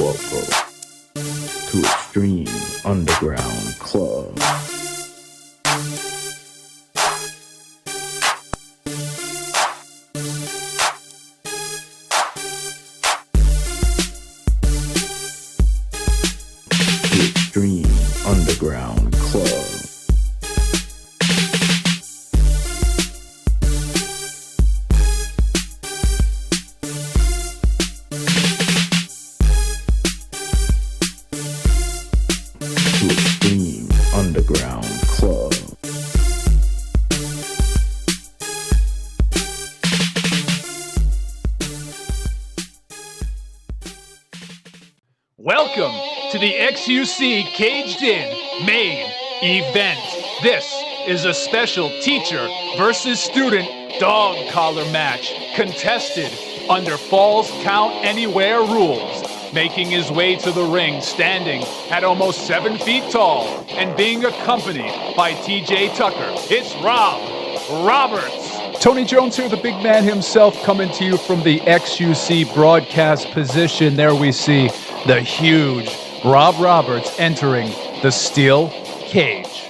Welcome to Extreme Underground Club. To Extreme Underground Club. Underground Club. Welcome to the XUC Caged In main event. This is a special teacher versus student dog collar match contested under Falls Count Anywhere rules. Making his way to the ring, standing at almost 7 feet tall and being accompanied by TJ Tucker, it's Rob Roberts. Tony Jones here, the big man himself, coming to you from the XUC broadcast position. There we see the huge Rob Roberts entering the steel cage.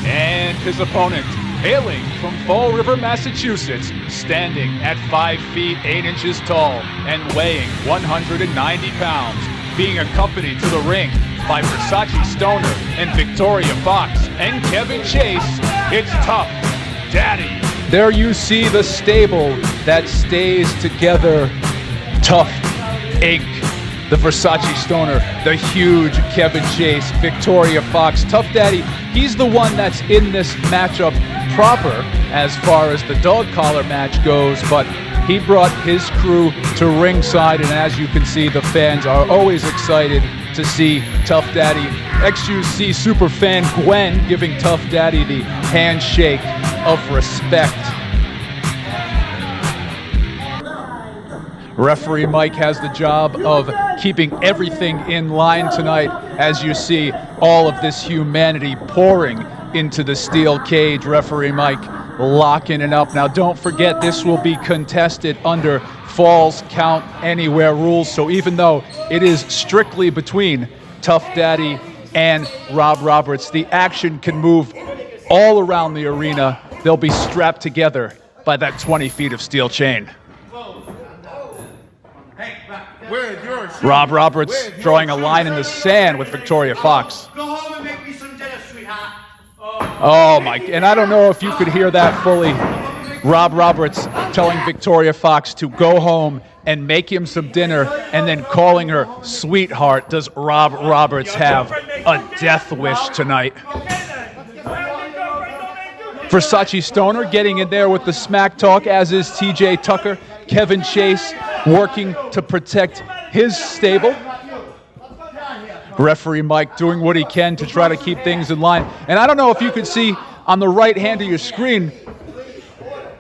And his opponent, hailing from Fall River, Massachusetts, standing at 5 feet 8 inches tall and weighing 190 pounds, being accompanied to the ring by Versace Stoner and Victoria Fox and Kevin Chase, it's Tough Daddy. There you see the stable that stays together. Tough Inc., the Versace Stoner, the huge Kevin Chase, Victoria Fox. Tough Daddy, he's the one that's in this matchup proper as far as the dog collar match goes, but he brought his crew to ringside, and as you can see, the fans are always excited to see Tough Daddy. XUC superfan Gwen giving Tough Daddy the handshake of respect. Referee Mike has the job of keeping everything in line tonight as you see all of this humanity pouring into the steel cage. Referee Mike locking it up. Now don't forget, this will be contested under Falls Count Anywhere rules, so even though it is strictly between Tough Daddy and Rob Roberts, the action can move all around the arena. They'll be strapped together by that 20 feet of steel chain. Rob Roberts drawing a line in the sand with Victoria Fox. Go home and make me some dinner, sweetheart. Oh my, and I don't know if you could hear that fully. Rob Roberts telling Victoria Fox to go home and make him some dinner and then calling her sweetheart. Does Rob Roberts have a death wish tonight? Versace Stoner getting in there with the smack talk, as is TJ Tucker. Kevin Chase working to protect his stable. Referee Mike doing what he can to try to keep things in line. And I don't know if you can see on the right hand of your screen,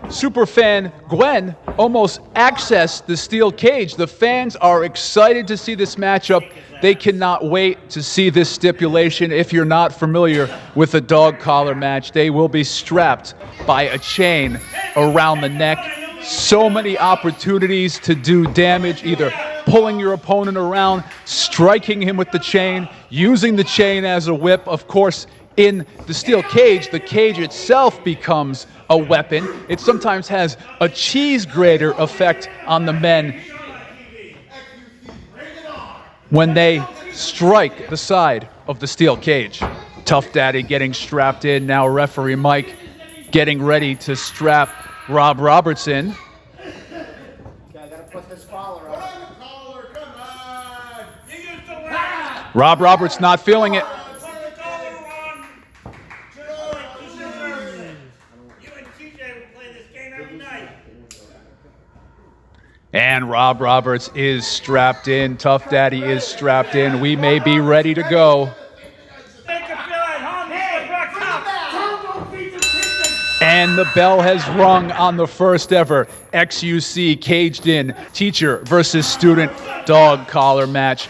superfan Gwen almost accessed the steel cage. The fans are excited to see this matchup. They cannot wait to see this stipulation. If you're not familiar with a dog collar match, they will be strapped by a chain around the neck. So many opportunities to do damage, either pulling your opponent around, striking him with the chain, using the chain as a whip. Of course, in the steel cage, the cage itself becomes a weapon. It sometimes has a cheese grater effect on the men when they strike the side of the steel cage. Tough Daddy getting strapped in. Now referee Mike getting ready to strap Rob Roberts in. Okay, I gotta put this collar on. Rob Roberts not feeling it. And Rob Roberts is strapped in. Tough Daddy is strapped in. We may be ready to go. And the bell has rung on the first ever XUC Caged In teacher versus student dog collar match.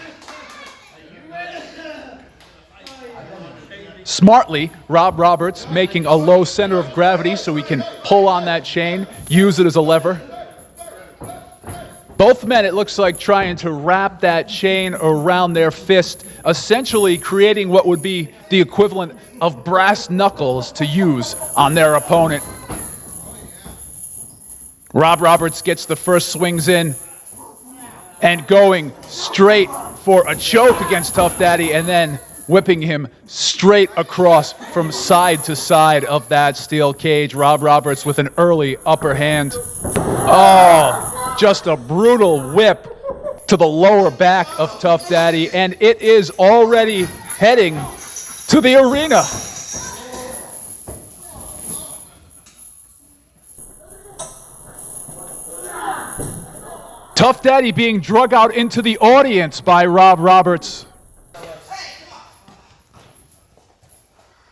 Smartly, Rob Roberts making a low center of gravity so he can pull on that chain, use it as a lever. Both men, it looks like, trying to wrap that chain around their fist, essentially creating what would be the equivalent of brass knuckles to use on their opponent. Rob Roberts gets the first swings in and going straight for a choke against Tough Daddy, and then whipping him straight across from side to side of that steel cage. Rob Roberts with an early upper hand. Oh, just a brutal whip to the lower back of Tough Daddy, and it is already heading to the arena. Tough Daddy being drug out into the audience by Rob Roberts.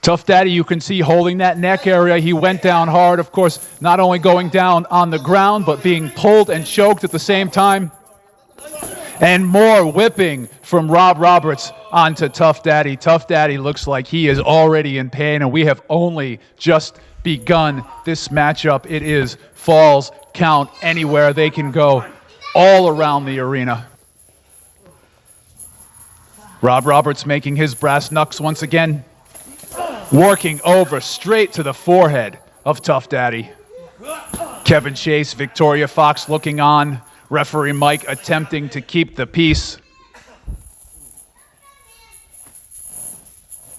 Tough Daddy, you can see holding that neck area. He went down hard, of course, not only going down on the ground, but being pulled and choked at the same time. And more whipping from Rob Roberts onto Tough Daddy. Tough Daddy looks like he is already in pain, and we have only just begun this matchup. It is Falls Count Anywhere. They can go all around the arena. Rob Roberts making his brass knucks once again. Working over straight to the forehead of Tough Daddy. Kevin Chase, Victoria Fox looking on. Referee Mike attempting to keep the peace.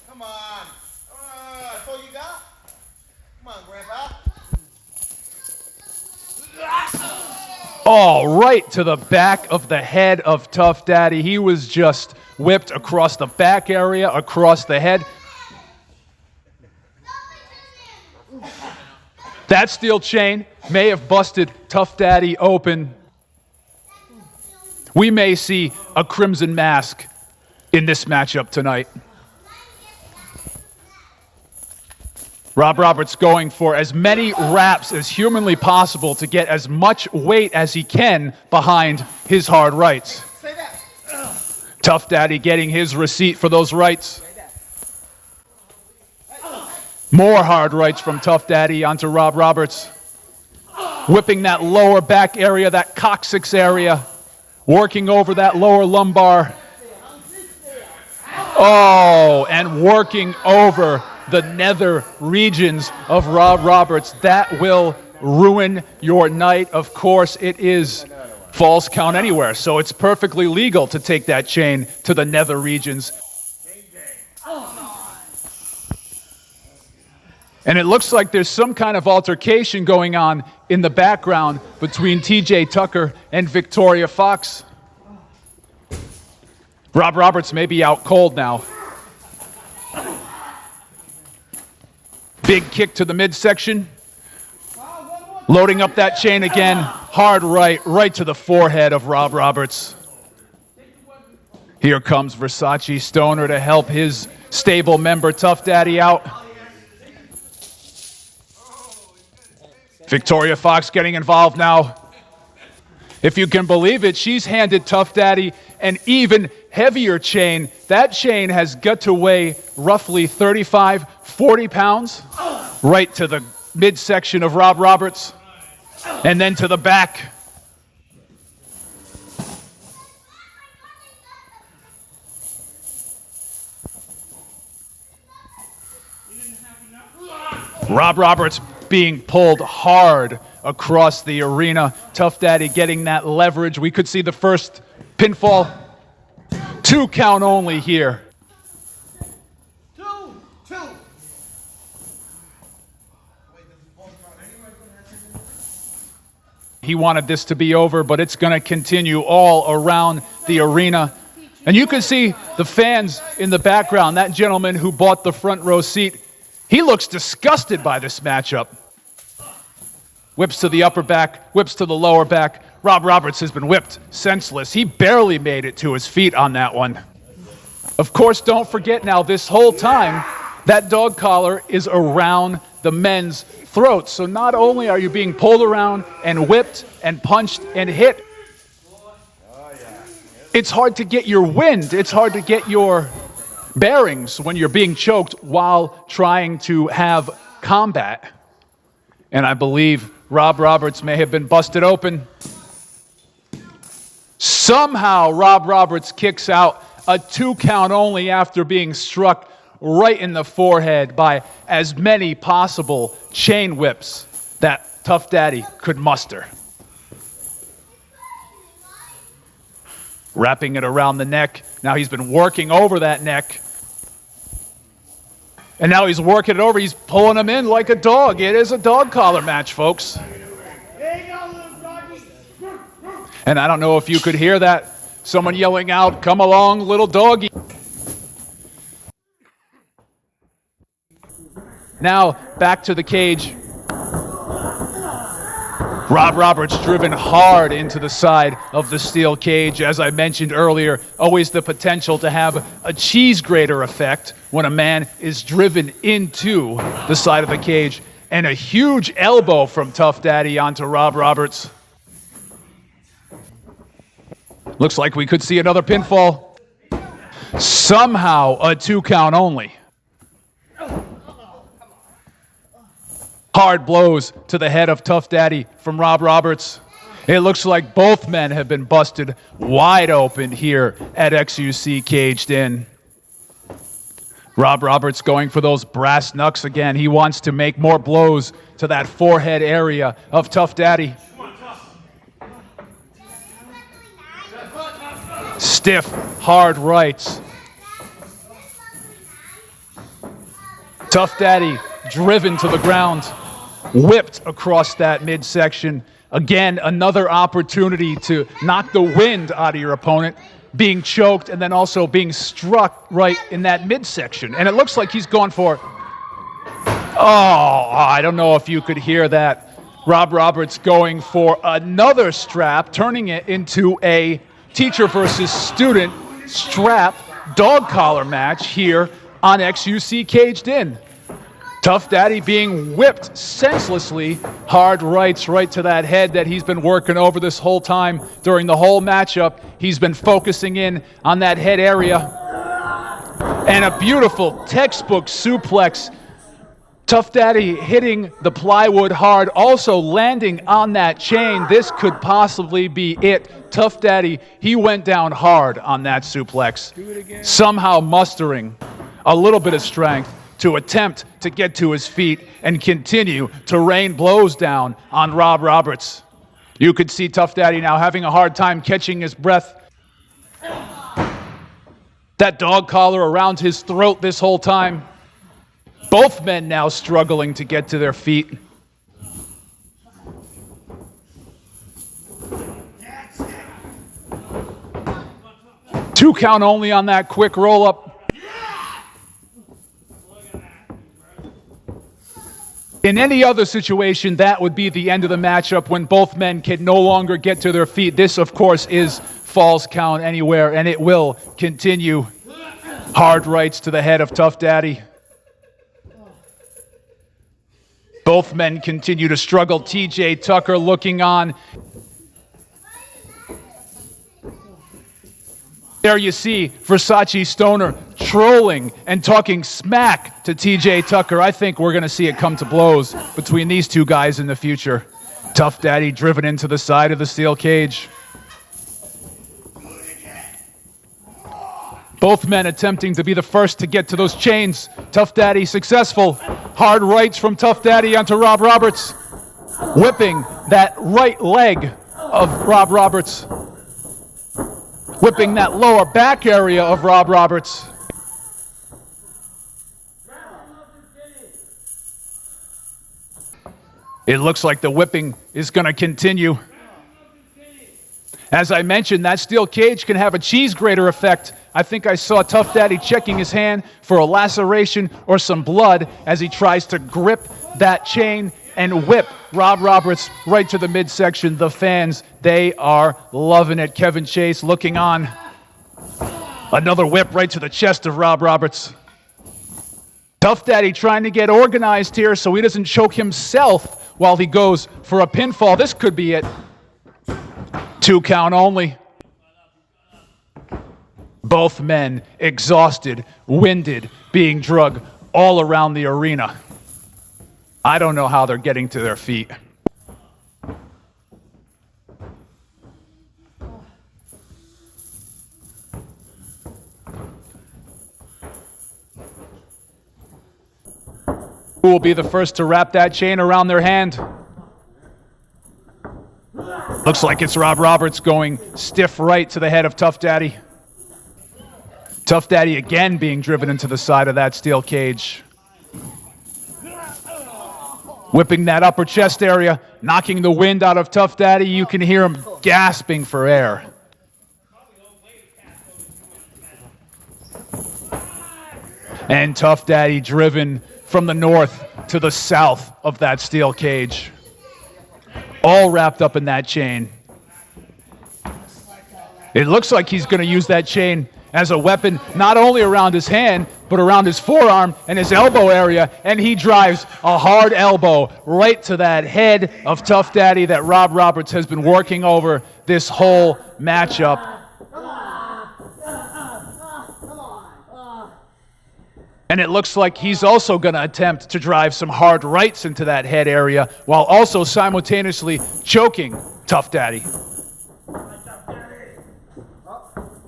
Come on. That's all you got? Come on, Grandpa. Oh, right to the back of the head of Tough Daddy. He was just whipped across the back area, across the head. That steel chain may have busted Tough Daddy open. We may see a Crimson Mask in this matchup tonight. Rob Roberts going for as many wraps as humanly possible to get as much weight as he can behind his hard rights. Tough Daddy getting his receipt for those rights. More hard rights from Tough Daddy onto Rob Roberts. Whipping that lower back area, that coccyx area. Working over that lower lumbar. Oh, and working over the nether regions of Rob Roberts. That will ruin your night. Of course, it is Falls Count Anywhere, so it's perfectly legal to take that chain to the nether regions. And it looks like there's some kind of altercation going on in the background between TJ Tucker and Victoria Fox. Rob Roberts may be out cold now. Big kick to the midsection. Loading up that chain again. Hard right to the forehead of Rob Roberts. Here comes Versace Stoner to help his stable member Tough Daddy out. Victoria Fox getting involved now. If you can believe it, she's handed Tough Daddy an even heavier chain. That chain has got to weigh roughly 35, 40 pounds. Right to the midsection of Rob Roberts. And then to the back. Rob Roberts being pulled hard across the arena. Tough Daddy getting that leverage. We could see the first pinfall. 2 count only here. Two. He wanted this to be over, but it's going to continue all around the arena. And you can see the fans in the background. That gentleman who bought the front row seat, he looks disgusted by this matchup. Whips to the upper back, whips to the lower back. Rob Roberts has been whipped senseless. He barely made it to his feet on that one. Of course, don't forget now, this whole time, that dog collar is around the men's throats. So not only are you being pulled around and whipped and punched and hit, it's hard to get your wind. It's hard to get your bearings when you're being choked while trying to have combat. And I believe Rob Roberts may have been busted open. Somehow, Rob Roberts kicks out a 2 count only after being struck right in the forehead by as many possible chain whips that Tough Daddy could muster. Wrapping it around the neck. Now he's been working over that neck. And now he's working it over. He's pulling him in like a dog. It is a dog collar match, folks. And I don't know if you could hear that. Someone yelling out, "Come along, little doggy." Now, back to the cage. Rob Roberts driven hard into the side of the steel cage. As I mentioned earlier, always the potential to have a cheese grater effect when a man is driven into the side of the cage. And a huge elbow from Tough Daddy onto Rob Roberts. Looks like we could see another pinfall. Somehow a 2 count only. Hard blows to the head of Tough Daddy from Rob Roberts. It looks like both men have been busted wide open here at XUC Caged In. Rob Roberts going for those brass knucks again. He wants to make more blows to that forehead area of Tough Daddy. Stiff, hard rights. Tough Daddy driven to the ground, whipped across that midsection. Again, another opportunity to knock the wind out of your opponent, being choked and then also being struck right in that midsection. And it looks like he's gone for, I don't know if you could hear that. Rob Roberts going for another strap, turning it into a teacher versus student strap dog collar match here on XUC Caged In. Tough Daddy being whipped senselessly, hard rights right to that head that he's been working over this whole time during the whole matchup. He's been focusing in on that head area. And a beautiful textbook suplex. Tough Daddy hitting the plywood hard, also landing on that chain. This could possibly be it. Tough Daddy, he went down hard on that suplex, somehow mustering a little bit of strength to attempt to get to his feet and continue to rain blows down on Rob Roberts. You could see Tough Daddy now having a hard time catching his breath. That dog collar around his throat this whole time. Both men now struggling to get to their feet. Two count only on that quick roll-up. In any other situation, that would be the end of the matchup when both men can no longer get to their feet. This, of course, is Falls Count Anywhere, and it will continue. Hard rights to the head of Tough Daddy. Both men continue to struggle. TJ Tucker looking on. There you see Versace Stoner trolling and talking smack to TJ Tucker. I think we're going to see it come to blows between these two guys in the future. Tough Daddy driven into the side of the steel cage. Both men attempting to be the first to get to those chains. Tough Daddy successful. Hard rights from Tough Daddy onto Rob Roberts. Whipping that right leg of Rob Roberts. Whipping that lower back area of Rob Roberts. It looks like the whipping is going to continue. As I mentioned, that steel cage can have a cheese grater effect. I think I saw Tough Daddy checking his hand for a laceration or some blood as he tries to grip that chain and whip Rob Roberts right to the midsection. The fans, they are loving it. Kevin Chase looking on. Another whip right to the chest of Rob Roberts. Tough Daddy trying to get organized here so he doesn't choke himself while he goes for a pinfall. This could be it. 2 count only. Both men exhausted, winded, being drugged all around the arena. I don't know how they're getting to their feet. Who will be the first to wrap that chain around their hand? Looks like it's Rob Roberts going stiff right to the head of Tough Daddy. Tough Daddy again being driven into the side of that steel cage. Whipping that upper chest area, knocking the wind out of Tough Daddy. You can hear him gasping for air. And Tough Daddy driven from the north to the south of that steel cage. All wrapped up in that chain. It looks like he's going to use that chain as a weapon, not only around his hand, but around his forearm and his elbow area, and he drives a hard elbow right to that head of Tough Daddy that Rob Roberts has been working over this whole matchup. And it looks like he's also going to attempt to drive some hard rights into that head area while also simultaneously choking Tough Daddy.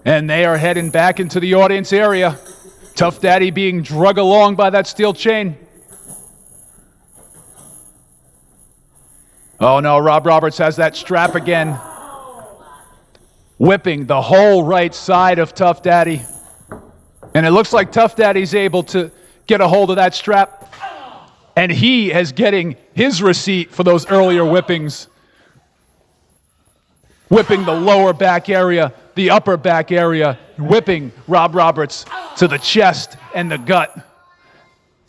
And they are heading back into the audience area. Tough Daddy being drug along by that steel chain. Oh no, Rob Roberts has that strap again. Whipping the whole right side of Tough Daddy. And it looks like Tough Daddy's able to get a hold of that strap. And he is getting his receipt for those earlier whippings. Whipping the lower back area, the upper back area, whipping Rob Roberts to the chest and the gut.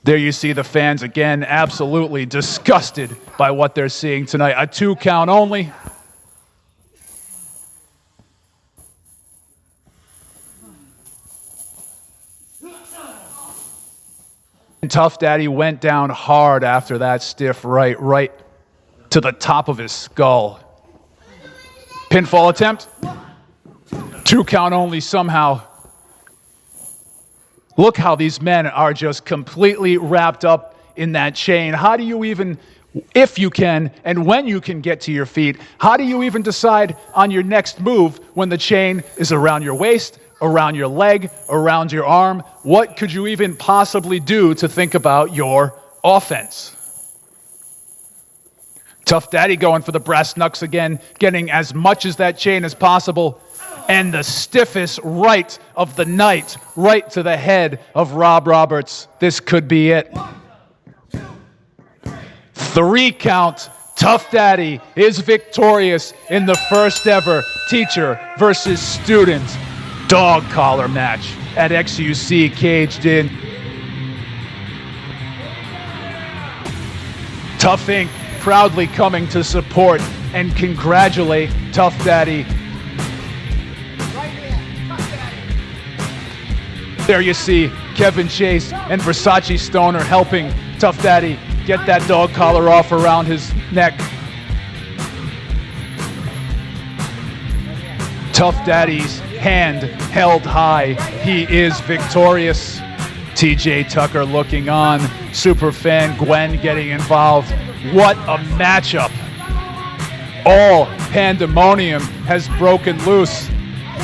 There you see the fans again, absolutely disgusted by what they're seeing tonight. A 2 count only. And Tough Daddy went down hard after that stiff right to the top of his skull. Pinfall attempt. 2 count only somehow. Look how these men are just completely wrapped up in that chain. How do you even, if you can, and when you can get to your feet, how do you even decide on your next move when the chain is around your waist, around your leg, around your arm? What could you even possibly do to think about your offense? Tough Daddy going for the brass knucks again, getting as much as that chain as possible. And the stiffest right of the night, right to the head of Rob Roberts. This could be it. 3 count. Tough Daddy is victorious in the first ever teacher versus student dog collar match at XUC Caged In. Tough Inc. proudly coming to support and congratulate Tough Daddy. There you see Kevin Chase and Versace Stoner helping Tough Daddy get that dog collar off around his neck. Tough Daddy's hand held high. He is victorious. TJ Tucker looking on. Superfan Gwen getting involved. What a matchup. All pandemonium has broken loose.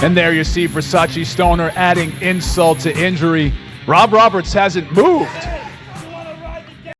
And there you see Versace Stoner adding insult to injury. Rob Roberts hasn't moved.